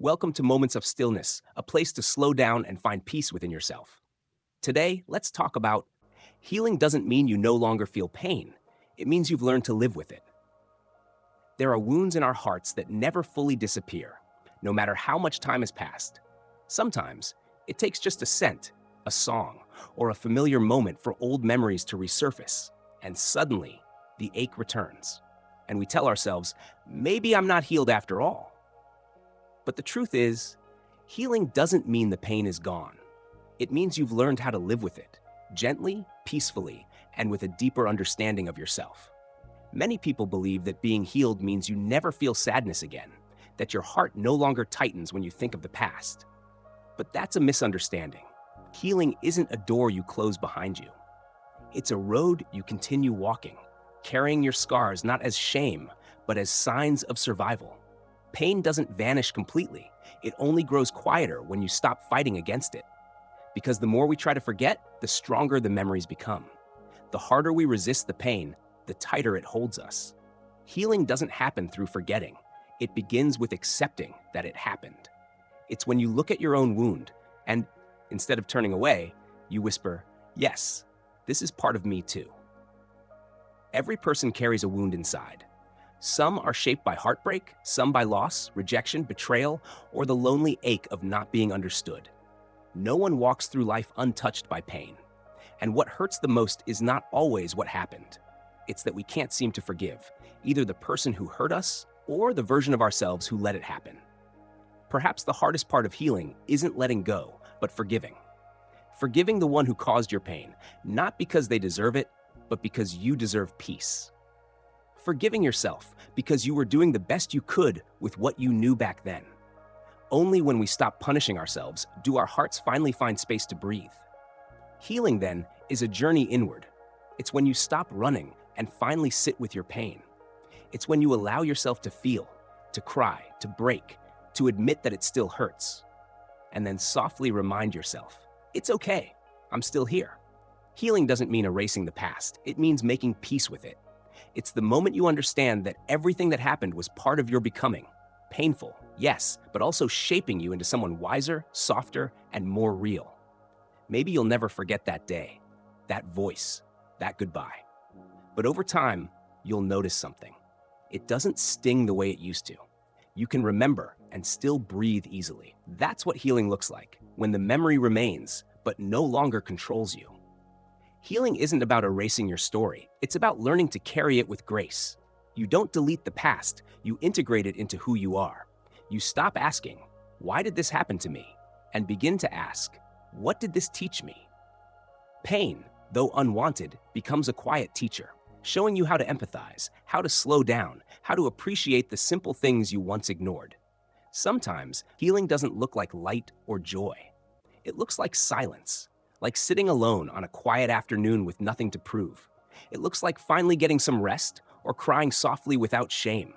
Welcome to Moments of Stillness, a place to slow down and find peace within yourself. Today, let's talk about healing doesn't mean you no longer feel pain, it means you've learned to live with it. There are wounds in our hearts that never fully disappear, no matter how much time has passed. Sometimes, it takes just a scent, a song, or a familiar moment for old memories to resurface, and suddenly, the ache returns. And we tell ourselves, maybe I'm not healed after all. But the truth is, healing doesn't mean the pain is gone. It means you've learned how to live with it, gently, peacefully, and with a deeper understanding of yourself. Many people believe that being healed means you never feel sadness again, that your heart no longer tightens when you think of the past. But that's a misunderstanding. Healing isn't a door you close behind you. It's a road you continue walking, carrying your scars not as shame, but as signs of survival. Pain doesn't vanish completely. It only grows quieter when you stop fighting against it. Because the more we try to forget, the stronger the memories become. The harder we resist the pain, the tighter it holds us. Healing doesn't happen through forgetting. It begins with accepting that it happened. It's when you look at your own wound and, instead of turning away, you whisper, "Yes, this is part of me too." Every person carries a wound inside. Some are shaped by heartbreak, some by loss, rejection, betrayal, or the lonely ache of not being understood. No one walks through life untouched by pain. And what hurts the most is not always what happened. It's that we can't seem to forgive, either the person who hurt us or the version of ourselves who let it happen. Perhaps the hardest part of healing isn't letting go, but forgiving. Forgiving the one who caused your pain, not because they deserve it, but because you deserve peace. Forgiving yourself because you were doing the best you could with what you knew back then. Only when we stop punishing ourselves do our hearts finally find space to breathe. Healing, then, is a journey inward. It's when you stop running and finally sit with your pain. It's when you allow yourself to feel, to cry, to break, to admit that it still hurts. And then softly remind yourself, it's okay, I'm still here. Healing doesn't mean erasing the past, it means making peace with it. It's the moment you understand that everything that happened was part of your becoming. Painful, yes, but also shaping you into someone wiser, softer, and more real. Maybe you'll never forget that day, that voice, that goodbye. But over time, you'll notice something. It doesn't sting the way it used to. You can remember and still breathe easily. That's what healing looks like, when the memory remains, but no longer controls you. Healing isn't about erasing your story. It's about learning to carry it with grace. You don't delete the past, you integrate it into who you are. You stop asking, "Why did this happen to me?" and begin to ask, "What did this teach me?" Pain, though unwanted, becomes a quiet teacher, showing you how to empathize, how to slow down, how to appreciate the simple things you once ignored. Sometimes, healing doesn't look like light or joy. It looks like silence. Like sitting alone on a quiet afternoon with nothing to prove. It looks like finally getting some rest or crying softly without shame.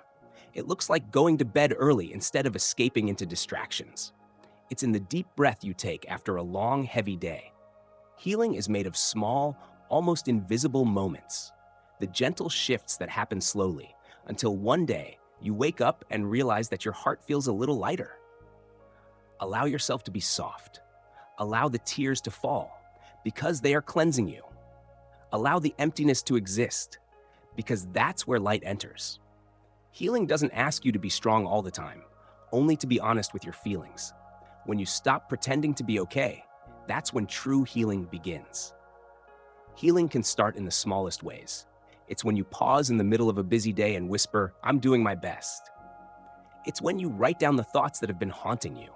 It looks like going to bed early instead of escaping into distractions. It's in the deep breath you take after a long, heavy day. Healing is made of small, almost invisible moments. The gentle shifts that happen slowly until one day you wake up and realize that your heart feels a little lighter. Allow yourself to be soft. Allow the tears to fall, because they are cleansing you. Allow the emptiness to exist, because that's where light enters. Healing doesn't ask you to be strong all the time, only to be honest with your feelings. When you stop pretending to be okay, that's when true healing begins. Healing can start in the smallest ways. It's when you pause in the middle of a busy day and whisper, "I'm doing my best." It's when you write down the thoughts that have been haunting you.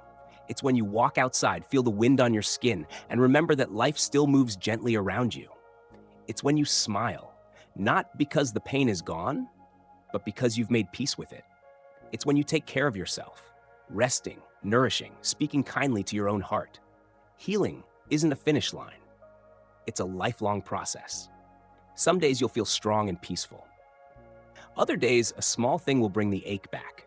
It's when you walk outside, feel the wind on your skin, and remember that life still moves gently around you. It's when you smile, not because the pain is gone, but because you've made peace with it. It's when you take care of yourself, resting, nourishing, speaking kindly to your own heart. Healing isn't a finish line. It's a lifelong process. Some days you'll feel strong and peaceful. Other days, a small thing will bring the ache back.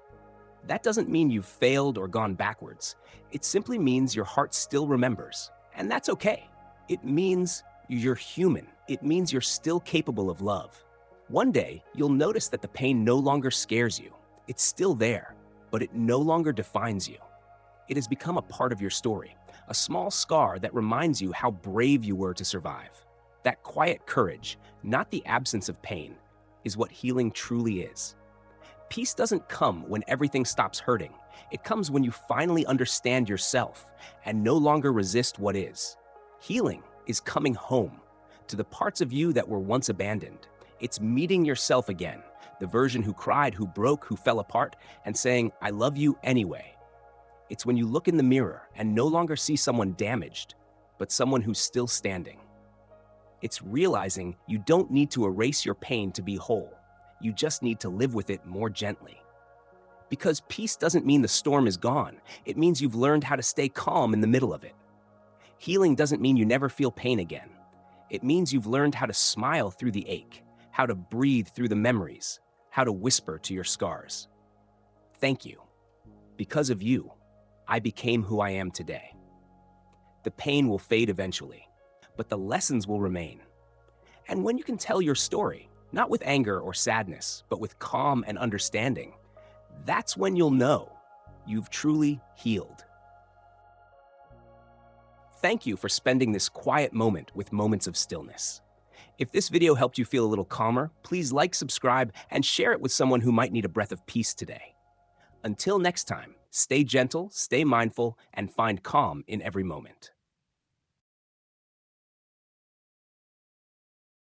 That doesn't mean you've failed or gone backwards. It simply means your heart still remembers, and that's okay. It means you're human. It means you're still capable of love. One day, you'll notice that the pain no longer scares you. It's still there, but it no longer defines you. It has become a part of your story, a small scar that reminds you how brave you were to survive. That quiet courage, not the absence of pain, is what healing truly is. Peace doesn't come when everything stops hurting. It comes when you finally understand yourself and no longer resist what is. Healing is coming home to the parts of you that were once abandoned. It's meeting yourself again, the version who cried, who broke, who fell apart, and saying, I love you anyway. It's when you look in the mirror and no longer see someone damaged, but someone who's still standing. It's realizing you don't need to erase your pain to be whole. You just need to live with it more gently. Because peace doesn't mean the storm is gone. It means you've learned how to stay calm in the middle of it. Healing doesn't mean you never feel pain again. It means you've learned how to smile through the ache, how to breathe through the memories, how to whisper to your scars. Thank you. Because of you, I became who I am today. The pain will fade eventually, but the lessons will remain. And when you can tell your story, not with anger or sadness, but with calm and understanding, that's when you'll know you've truly healed. Thank you for spending this quiet moment with Moments of Stillness. If this video helped you feel a little calmer, please like, subscribe, and share it with someone who might need a breath of peace today. Until next time, stay gentle, stay mindful, and find calm in every moment.